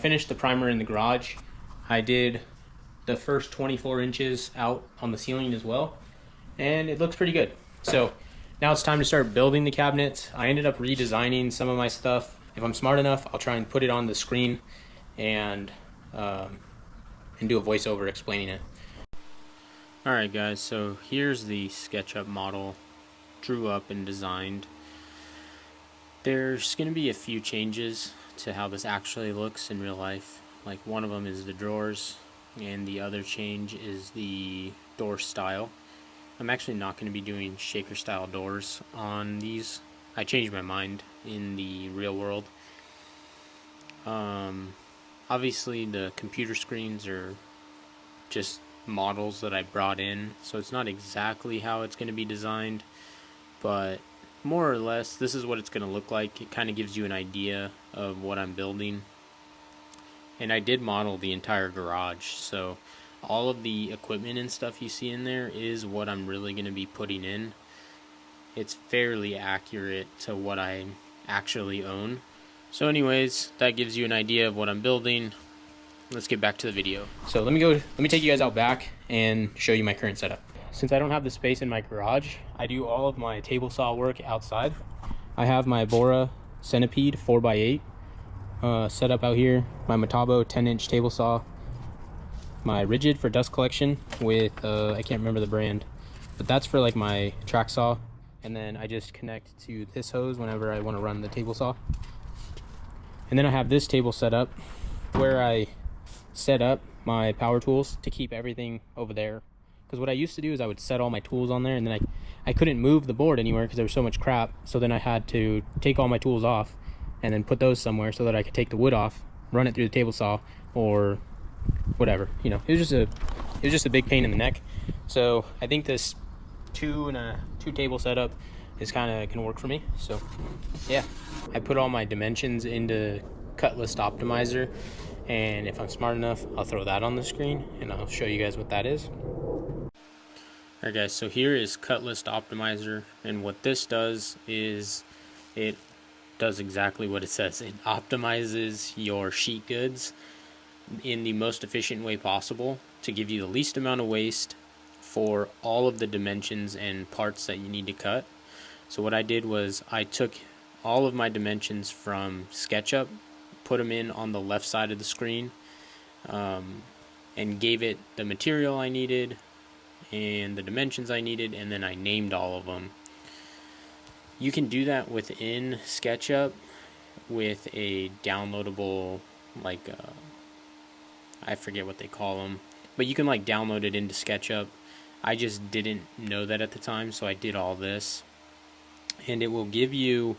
Finished the primer in the garage. I did the first 24 inches out on the ceiling as well, and it looks pretty good. So now it's time to start building the cabinets. I ended up redesigning some of my stuff. If I'm smart enough, I'll try and put it on the screen and do a voiceover explaining it. Alright guys, so here's the SketchUp model drew up and designed. There's going to be a few changes to how this actually looks in real life. Like one of them is the drawers, and the other change is the door style. I'm actually not going to be doing shaker style doors on these. I changed my mind in the real world. Obviously the computer screens are just models that I brought in, so it's not exactly how it's going to be designed, but more or less this is what it's going to look like. It kind of gives you an idea of what I'm building. And I did model the entire garage, so all of the equipment and stuff you see in there is what I'm really going to be putting in. It's fairly accurate to what I actually own. So anyways, that gives you an idea of what I'm building. Let's get back to the video. So let me take you guys out back and show you my current setup. Since I don't have the space in my garage, I do all of my table saw work outside. I have my Bora Centipede 4x8 set up out here, my Metabo 10-inch table saw, my Rigid for dust collection with, I can't remember the brand, but that's for like my track saw. And then I just connect to this hose whenever I want to run the table saw. And then I have this table set up where I set up my power tools to keep everything over there. Because what I used to do is I would set all my tools on there, and then I couldn't move the board anywhere because there was so much crap. So then I had to take all my tools off and then put those somewhere so that I could take the wood off, run it through the table saw, or whatever. You know, it was just a big pain in the neck. So I think this two table setup is kind of can work for me. So yeah, I put all my dimensions into Cut List Optimizer, and if I'm smart enough, I'll throw that on the screen and I'll show you guys what that is. Alright guys, so here is Cut List Optimizer, and what this does is it does exactly what it says. It optimizes your sheet goods in the most efficient way possible to give you the least amount of waste for all of the dimensions and parts that you need to cut. So what I did was I took all of my dimensions from SketchUp, put them in on the left side of the screen, and gave it the material I needed and the dimensions I needed, and then I named all of them. You can do that within SketchUp with a downloadable, like I forget what they call them, but you can like download it into SketchUp. I just didn't know that at the time, so I did all this, and it will give you,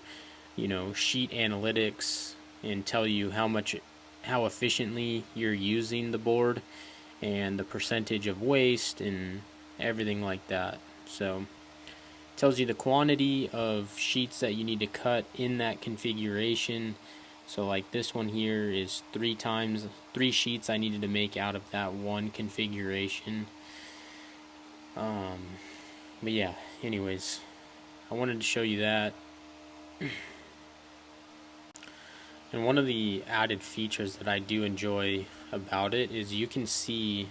you know, sheet analytics and tell you how efficiently you're using the board and the percentage of waste and everything like that. So it tells you the quantity of sheets that you need to cut in that configuration. So like this one here is 3 sheets I needed to make out of that one configuration. But yeah, anyways, I wanted to show you that. And one of the added features that I do enjoy about it is you can see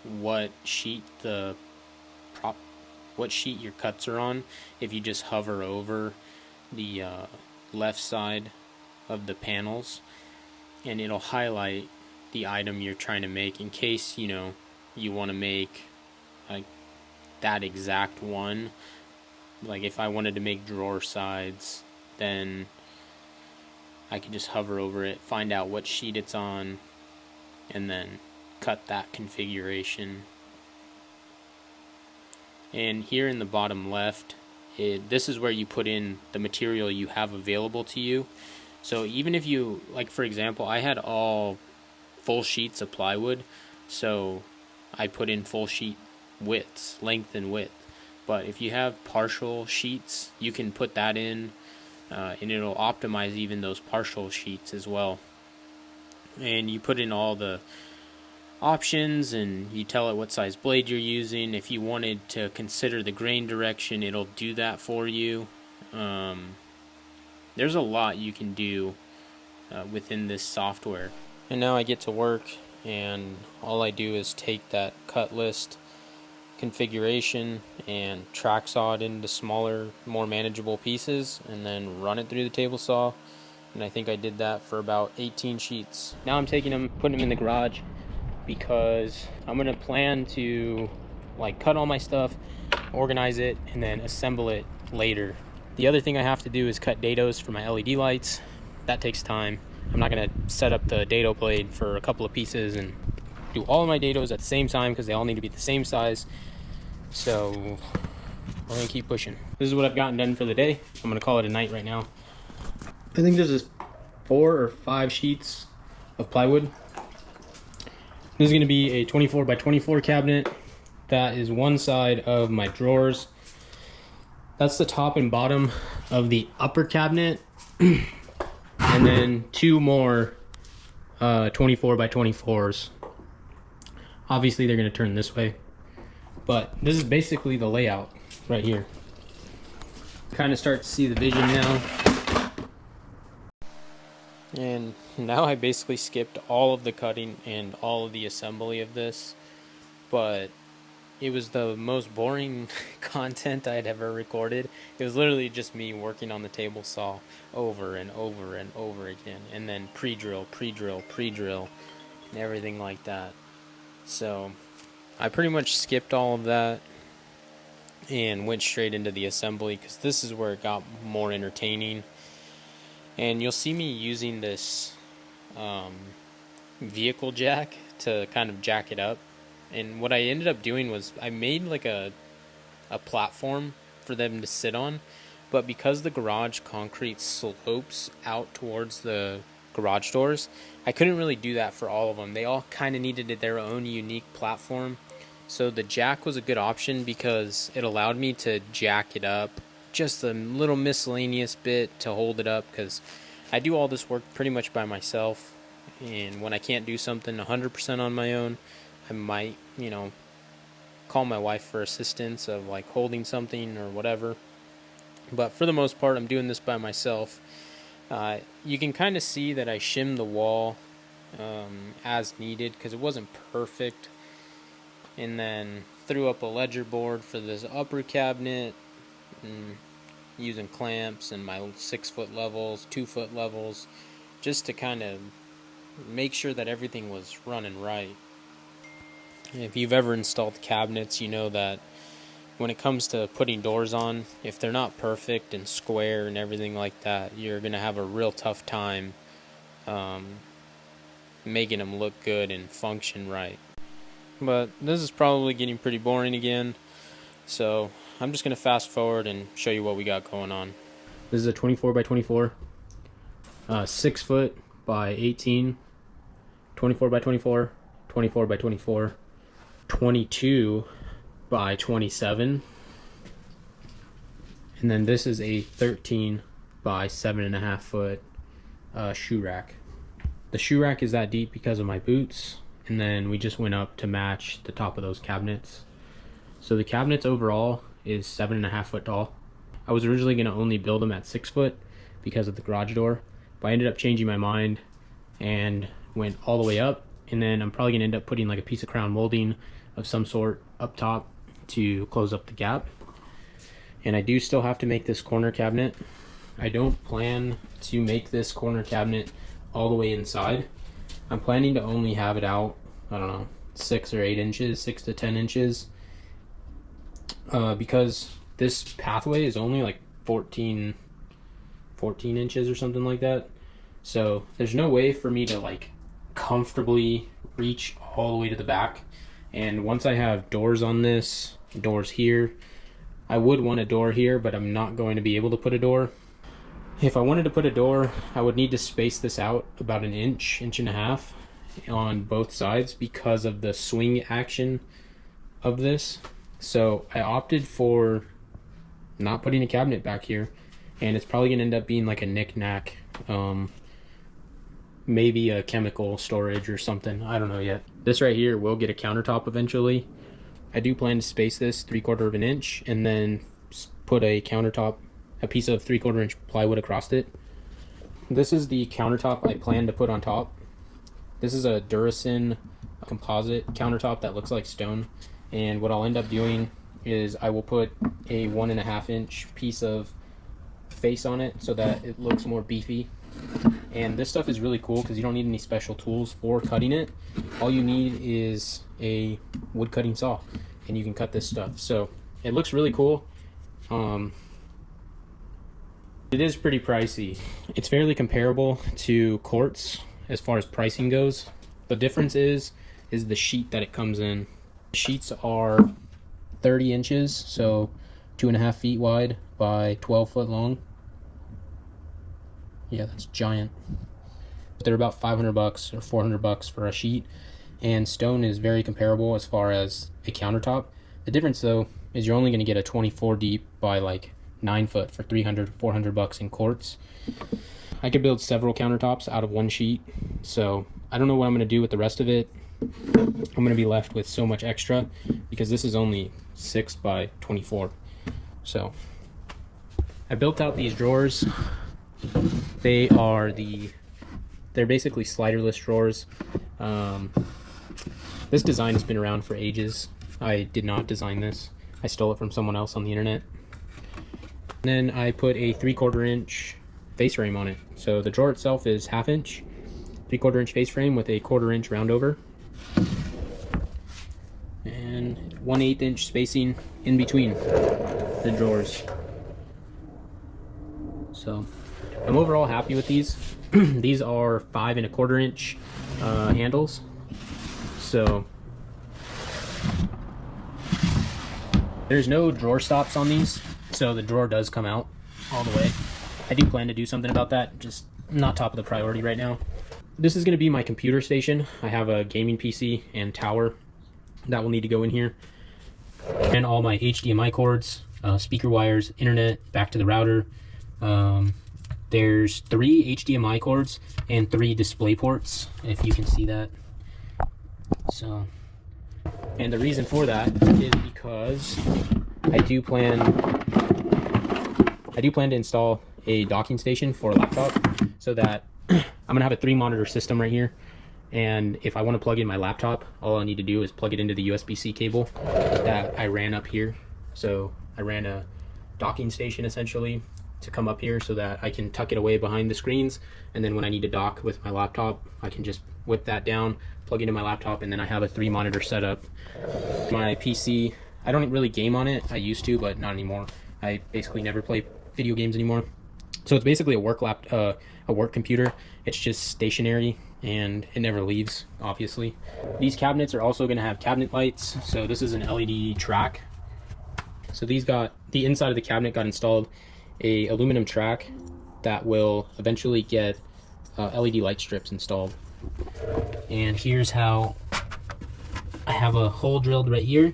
what sheet your cuts are on if you just hover over the left side of the panels, and it'll highlight the item you're trying to make in case, you know, you want to make like that exact one. Like if I wanted to make drawer sides, then I could just hover over it, find out what sheet it's on, and then cut that configuration. And here in the bottom left, this is where you put in the material you have available to you. So even if you, like for example, I had all full sheets of plywood, so I put in full sheet widths, length and width. But if you have partial sheets, you can put that in, and it'll optimize even those partial sheets as well. And you put in all the options, and you tell it what size blade you're using. If you wanted to consider the grain direction, it'll do that for you. There's a lot you can do within this software. And now I get to work, and all I do is take that cut list configuration and track saw it into smaller, more manageable pieces, and then run it through the table saw. And I think I did that for about 18 sheets. Now I'm taking them, putting them in the garage, because I'm gonna plan to like cut all my stuff, organize it, and then assemble it later. The other thing I have to do is cut dados for my LED lights. That takes time. I'm not gonna set up the dado blade for a couple of pieces and do all of my dados at the same time, because they all need to be the same size. So we're gonna keep pushing. This is what I've gotten done for the day. I'm gonna call it a night right now. I think this is 4 or 5 sheets of plywood. This is gonna be a 24 by 24 cabinet. That is one side of my drawers. That's the top and bottom of the upper cabinet. And then 2 more 24 by 24s. Obviously they're gonna turn this way, but this is basically the layout right here. Kind of start to see the vision now. And now I basically skipped all of the cutting and all of the assembly of this, but it was the most boring content I had ever recorded. It was literally just me working on the table saw over and over and over again, and then pre-drill, pre-drill, pre-drill, and everything like that. So I pretty much skipped all of that and went straight into the assembly, because this is where it got more entertaining. And you'll see me using this vehicle jack to kind of jack it up. And what I ended up doing was I made like a platform for them to sit on, but because the garage concrete slopes out towards the garage doors, I couldn't really do that for all of them. They all kind of needed their own unique platform. So the jack was a good option because it allowed me to jack it up just a little miscellaneous bit to hold it up, because I do all this work pretty much by myself, and when I can't do something 100% on my own, I might, call my wife for assistance of like holding something or whatever. But for the most part, I'm doing this by myself. You can kind of see that I shimmed the wall as needed, because it wasn't perfect. And then threw up a ledger board for this upper cabinet, and using clamps and my 6-foot levels, 2-foot levels, just to kind of make sure that everything was running right. If you've ever installed cabinets, you know that when it comes to putting doors on, if they're not perfect and square and everything like that, you're going to have a real tough time making them look good and function right. But this is probably getting pretty boring again, so I'm just going to fast forward and show you what we got going on. This is a 24 by 24, 6 foot by 18, 24 by 24, 24 by 24, 22 by 27, and then this is a 13 by 7.5 foot shoe rack. The shoe rack is that deep because of my boots, and then we just went up to match the top of those cabinets. So the cabinets overall is 7.5 foot tall. I was originally going to only build them at 6 foot because of the garage door, but I ended up changing my mind and went all the way up. And then I'm probably going to end up putting like a piece of crown molding of some sort up top to close up the gap. And I do still have to make this corner cabinet. I don't plan to make this corner cabinet all the way inside. I'm planning to only have it out, I don't know, 6 or 8 inches, 6 to 10 inches. Because this pathway is only like 14 inches or something like that. So there's no way for me to like comfortably reach all the way to the back. And once I have doors on this, doors here, I would want a door here, but I'm not going to be able to put a door. If I wanted to put a door, I would need to space this out about an inch, inch and a half on both sides because of the swing action of this. So I opted for not putting a cabinet back here, and it's probably going to end up being like a knick-knack, maybe a chemical storage or something. I don't know yet. This right here will get a countertop eventually. I do plan to space this 3/4 of an inch and then put a countertop, a piece of 3/4 inch plywood across it. This is the countertop I plan to put on top. This is a Durasin composite countertop that looks like stone. And what I'll end up doing is I will put a 1.5 inch piece of face on it so that it looks more beefy. And this stuff is really cool because you don't need any special tools for cutting it. All you need is a wood cutting saw and you can cut this stuff. So it looks really cool. It is pretty pricey. It's fairly comparable to quartz as far as pricing goes. The difference is the sheet that it comes in. The sheets are 30 inches, so 2.5 feet wide by 12 foot long. Yeah, that's giant. They're about $500 or $400 for a sheet, and stone is very comparable as far as a countertop. The difference though is you're only going to get a 24 deep by like 9 foot for $300 $400 in quartz. I could build several countertops out of one sheet, so I don't know what I'm going to do with the rest of it. I'm going to be left with so much extra because this is only 6 by 24. So I built out these drawers. They're basically sliderless drawers. This design has been around for ages. I did not design this. I stole it from someone else on the internet. And then I put a 3/4 inch face frame on it. So the drawer itself is 1/2 inch, 3/4 inch face frame with a 1/4 inch round over, and 1/8 inch spacing in between the drawers. So I'm overall happy with these. These are 5 1/4 inch handles. So there's no drawer stops on these, so the drawer does come out all the way. I do plan to do something about that, just not top of the priority right now. This is going to be my computer station. I have a gaming PC and tower that will need to go in here, and all my HDMI cords, speaker wires, internet, back to the router. There's 3 HDMI cords and 3 display ports, if you can see that. So, and the reason for that is because I do plan to install a docking station for a laptop, so that I'm gonna have a 3 monitor system right here, and if I want to plug in my laptop, all I need to do is plug it into the USB-C cable that I ran up here. So I ran a docking station essentially to come up here so that I can tuck it away behind the screens, and then when I need to dock with my laptop, I can just whip that down, plug it in my laptop, and then I have a 3 monitor setup. My PC, I don't really game on it. I used to, but not anymore. I basically never play video games anymore. So it's basically a work computer. It's just stationary and it never leaves, obviously. These cabinets are also going to have cabinet lights. So this is an LED track. So the inside of the cabinet got installed a aluminum track that will eventually get LED light strips installed. And here's how I have a hole drilled right here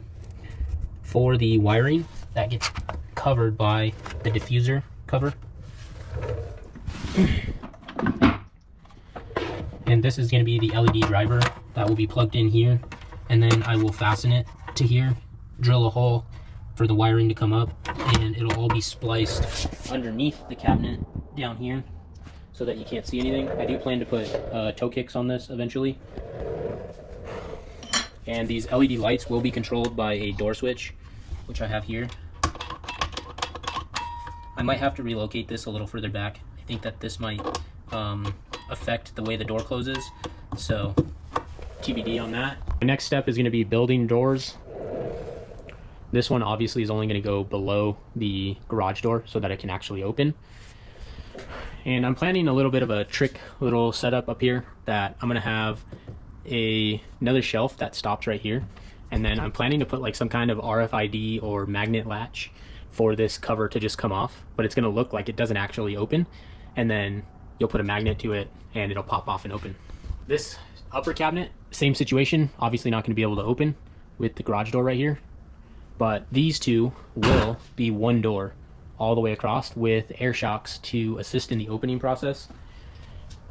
for the wiring that gets covered by the diffuser cover. And this is going to be the LED driver that will be plugged in here, and then I will fasten it to here, drill a hole for the wiring to come up, and it'll all be spliced underneath the cabinet down here so that you can't see anything. I do plan to put toe kicks on this eventually. And these LED lights will be controlled by a door switch, which I have here. I might have to relocate this a little further back. I think that this might affect the way the door closes, so TBD on that. My next step is going to be building doors. This one obviously is only going to go below the garage door so that it can actually open. And I'm planning a little bit of a trick little setup up here, that I'm going to have another shelf that stops right here, and then I'm planning to put like some kind of RFID or magnet latch for this cover to just come off, but it's going to look like it doesn't actually open, and then you'll put a magnet to it and it'll pop off and open. This upper cabinet, same situation, obviously not going to be able to open with the garage door right here, but these two will be one door all the way across with air shocks to assist in the opening process.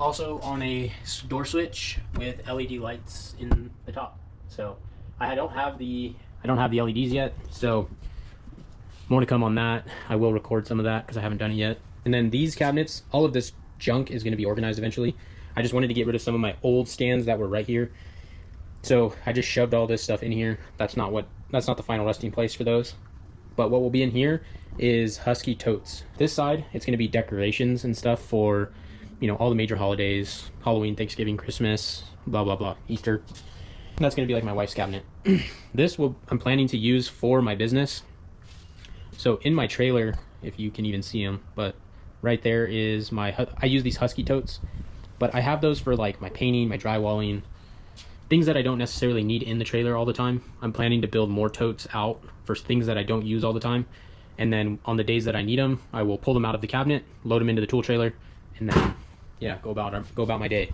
Also on a door switch with LED lights in the top. So I don't have the LEDs yet, so more to come on that. I will record some of that because I haven't done it yet. And then these cabinets, all of this junk is going to be organized eventually. I just wanted to get rid of some of my old stands that were right here. So I just shoved all this stuff in here. That's not the final resting place for those. But what will be in here is Husky totes. This side, it's going to be decorations and stuff for, you know, all the major holidays, Halloween, Thanksgiving, Christmas, blah, blah, blah, Easter. And that's going to be like my wife's cabinet. I'm planning to use for my business. So in my trailer, if you can even see them, but right there is I use these Husky totes, but I have those for like my painting, my drywalling, things that I don't necessarily need in the trailer all the time. I'm planning to build more totes out for things that I don't use all the time. And then on the days that I need them, I will pull them out of the cabinet, load them into the tool trailer, and then, yeah, go about my day.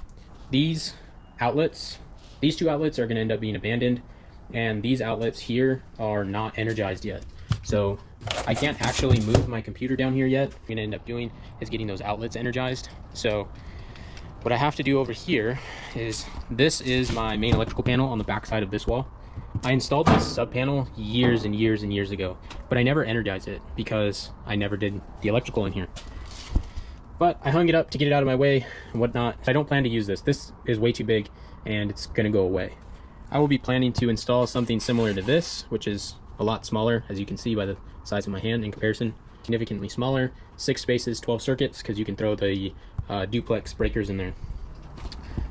These two outlets are going to end up being abandoned, and these outlets here are not energized yet. So I can't actually move my computer down here yet. What I'm going to end up doing is getting those outlets energized. So what I have to do over here is, this is my main electrical panel on the back side of this wall. I installed this sub panel years and years and years ago, but I never energized it because I never did the electrical in here. But I hung it up to get it out of my way and whatnot. I don't plan to use this. This is way too big and it's gonna go away. I will be planning to install something similar to this, which is a lot smaller, as you can see by the size of my hand in comparison. Significantly smaller, 6 spaces, 12 circuits, because you can throw the duplex breakers in there.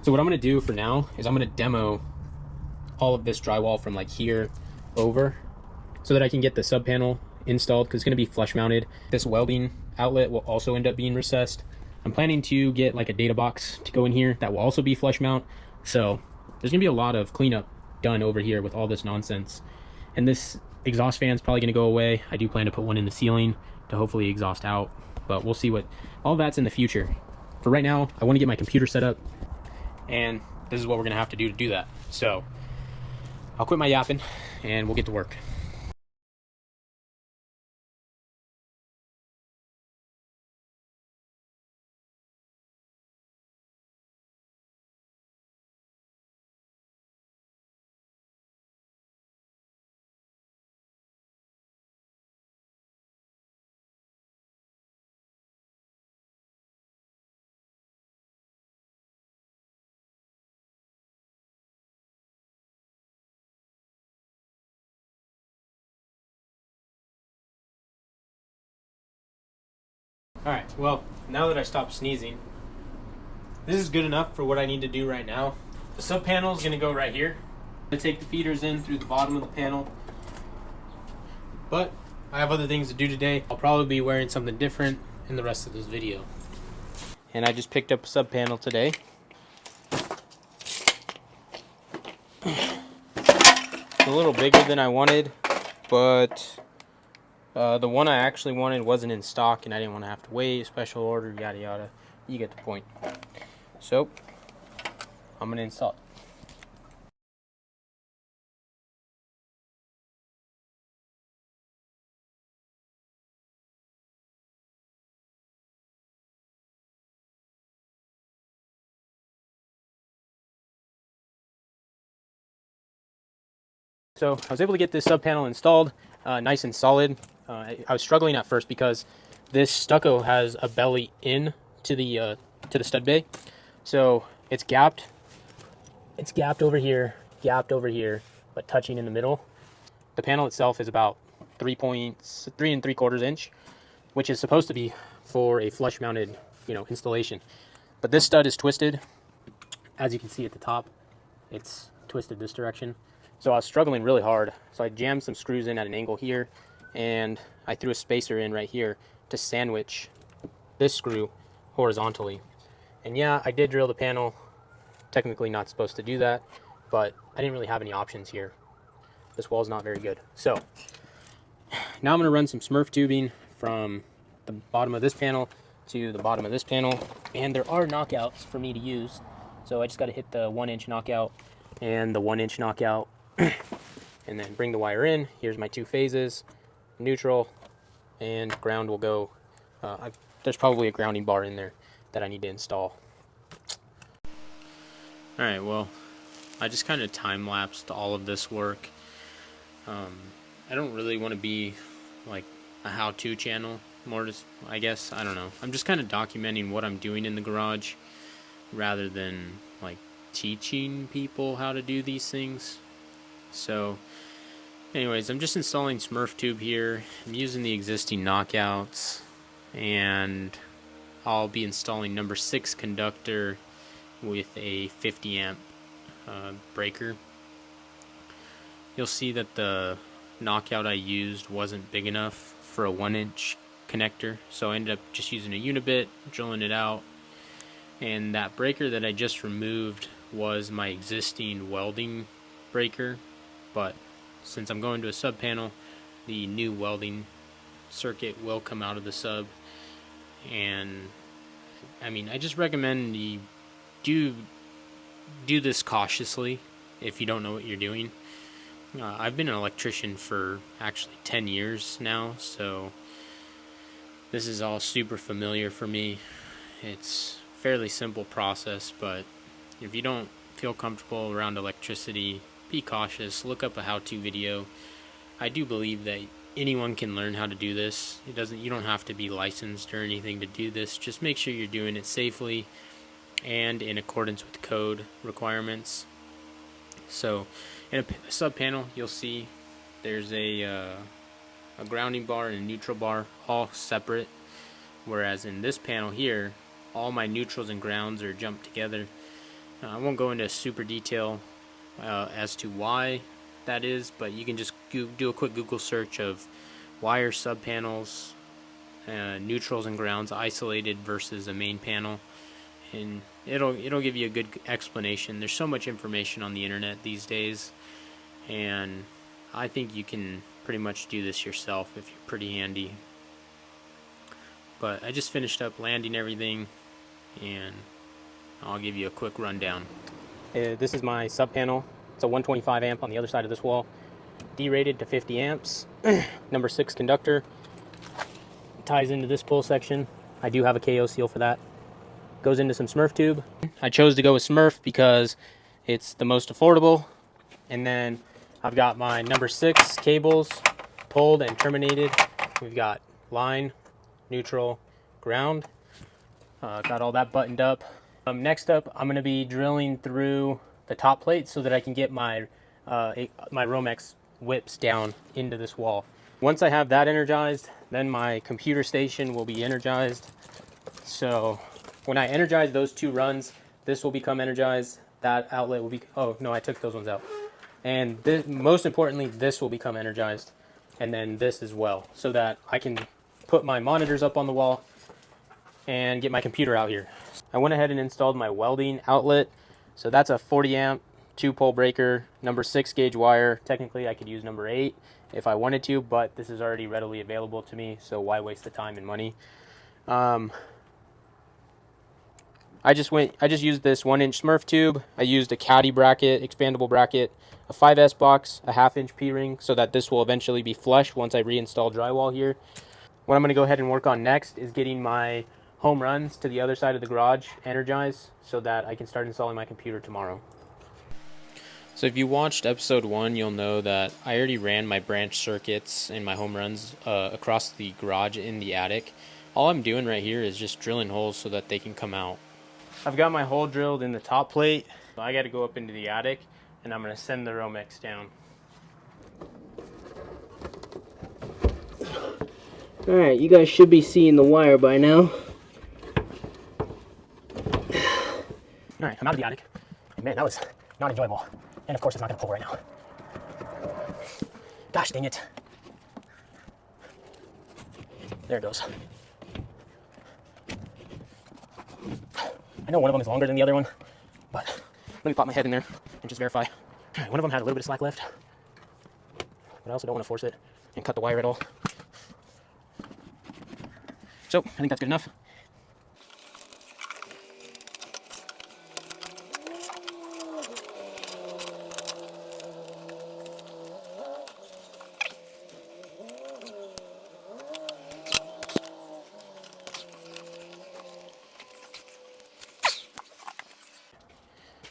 So what I'm going to do for now is I'm going to demo all of this drywall from like here over so that I can get the sub panel installed, because it's going to be flush mounted. This welding outlet will also end up being recessed. I'm planning to get like a data box to go in here that will also be flush mount. So there's going to be a lot of cleanup done over here with all this nonsense. And this exhaust fan is probably going to go away. I do plan to put one in the ceiling to hopefully exhaust out, but we'll see. All that's in the future. For right now, I want to get my computer set up, and this is what we're going to have to do that. So I'll quit my yapping and we'll get to work. Alright, well, now that I stopped sneezing, this is good enough for what I need to do right now. The sub panel is going to go right here. I'm going to take the feeders in through the bottom of the panel. But I have other things to do today. I'll probably be wearing something different in the rest of this video. And I just picked up a sub panel today. It's a little bigger than I wanted, but the one I actually wanted wasn't in stock, and I didn't want to have to wait, special order, yada yada. You get the point. So I'm going to install it. So I was able to get this sub panel installed, nice and solid. I was struggling at first because this stucco has a belly in to the stud bay, so it's gapped. It's gapped over here, but touching in the middle. The panel itself is about 3 3/4 inch, which is supposed to be for a flush mounted, installation. But this stud is twisted, as you can see at the top. It's twisted this direction. So I was struggling really hard. So I jammed some screws in at an angle here, and I threw a spacer in right here to sandwich this screw horizontally. And yeah, I did drill the panel. Technically not supposed to do that, but I didn't really have any options here. This wall's not very good. So now I'm going to run some Smurf tubing from the bottom of this panel to the bottom of this panel, and there are knockouts for me to use. So I just got to hit the 1-inch knockout and the 1-inch knockout, and then bring the wire in. Here's my 2 phases, neutral, and ground will go. There's probably a grounding bar in there that I need to install. Alright, well, I just kind of time-lapsed all of this work. I don't really want to be like a how-to channel, more just, I guess, I don't know. I'm just kind of documenting what I'm doing in the garage. rather than like teaching people how to do these things. So anyways, I'm just installing Smurf tube here. I'm using the existing knockouts, and I'll be installing number 6 conductor with a 50 amp breaker. You'll see that the knockout I used wasn't big enough for a 1-inch connector, so I ended up just using a unibit, drilling it out, and that breaker that I just removed was my existing welding breaker, but since I'm going to a sub panel, the new welding circuit will come out of the sub. And I mean, I just recommend you do this cautiously if you don't know what you're doing. I've been an electrician for actually 10 years now, so this is all super familiar for me. It's a fairly simple process, but if you don't feel comfortable around electricity, be cautious. Look up a how-to video. I do believe that anyone can learn how to do this. You don't have to be licensed or anything to do this. Just make sure you're doing it safely and in accordance with code requirements. So in a sub panel, you'll see there's a grounding bar and a neutral bar, all separate, whereas in this panel here, all my neutrals and grounds are jumped together. I won't go into super detail as to why that is, but you can just do a quick Google search of wire sub panels, neutrals and grounds isolated versus a main panel, and it'll give you a good explanation. There's so much information on the internet these days, and I think you can pretty much do this yourself if you're pretty handy. But I just finished up landing everything, and I'll give you a quick rundown. This is my sub panel. It's a 125 amp on the other side of this wall, derated to 50 amps. Number 6 conductor ties into this pull section. I do have a KO seal for that. Goes into some Smurf tube. I chose to go with Smurf because it's the most affordable. And then I've got my number 6 cables pulled and terminated. We've got line, neutral, ground. Got all that buttoned up. Next up, I'm going to be drilling through the top plate so that I can get my my Romex whips down into this wall. Once I have that energized, then my computer station will be energized. So when I energize those 2 runs, this will become energized. That outlet will be, oh no, I took those ones out. And this, most importantly, this will become energized, and then this as well, so that I can put my monitors up on the wall and get my computer out here. I went ahead and installed my welding outlet. So that's a 40 amp 2-pole breaker, number 6 gauge wire. Technically I could use number 8 if I wanted to, but this is already readily available to me, so why waste the time and money? I just used this 1-inch Smurf tube. I used a caddy bracket, expandable bracket, a 5S box, a 1/2-inch P-ring, so that this will eventually be flush once I reinstall drywall here. What I'm going to go ahead and work on next is getting my home runs to the other side of the garage energized so that I can start installing my computer tomorrow. So if you watched episode 1, you'll know that I already ran my branch circuits and my home runs across the garage in the attic. All I'm doing right here is just drilling holes so that they can come out. I've got my hole drilled in the top plate. So I got to go up into the attic, and I'm going to send the Romex down. Alright, you guys should be seeing the wire by now. Alright, I'm out of the attic. And man, that was not enjoyable. And of course it's not going to pull right now. Gosh dang it. There it goes. I know one of them is longer than the other one, but let me pop my head in there and just verify. Alright, one of them had a little bit of slack left, but I also don't want to force it and cut the wire at all. So, I think that's good enough.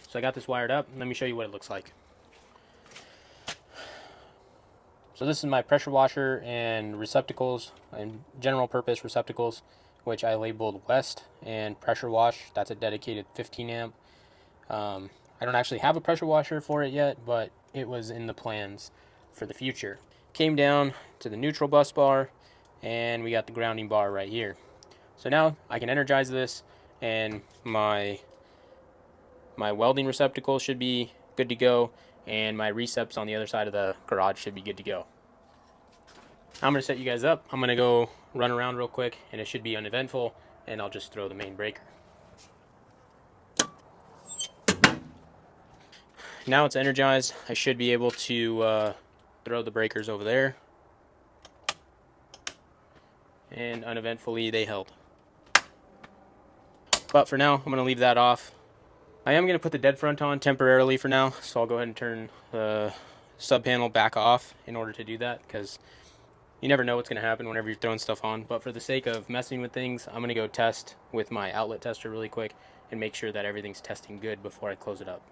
So I got this wired up. Let me show you what it looks like. So this is my pressure washer and receptacles and general purpose receptacles. which I labeled West, and pressure wash, that's a dedicated 15 amp. I don't actually have a pressure washer for it yet, but it was in the plans for the future. Came down to the neutral bus bar, and we got the grounding bar right here. So now I can energize this, and my welding receptacle should be good to go, and my receps on the other side of the garage should be good to go. I'm going to set you guys up. I'm going to go run around real quick, and it should be uneventful, and I'll just throw the main breaker. Now it's energized. I should be able to throw the breakers over there, and uneventfully they held. But for now, I'm going to leave that off. I am going to put the dead front on temporarily for now, so I'll go ahead and turn the sub panel back off in order to do that, because you never know what's going to happen whenever you're throwing stuff on. But for the sake of messing with things, I'm going to go test with my outlet tester really quick and make sure that everything's testing good before I close it up.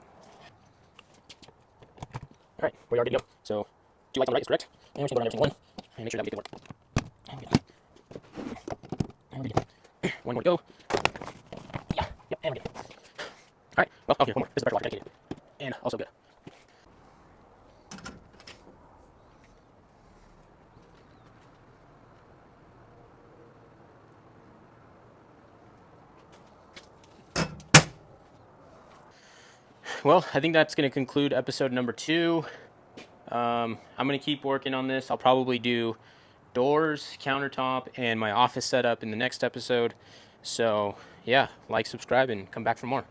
Alright, we are good to go. So, 2 lights on the right is correct. And we're just going to go around every single one and make sure that we get good work. And we're good. One more to go. Yeah, yep, and we're good. Alright, well, okay, one more. This is the pressure washer dedicated. And also good. Well, I think that's going to conclude episode number 2. I'm going to keep working on this. I'll probably do doors, countertop, and my office setup in the next episode. So, yeah, like, subscribe, and come back for more.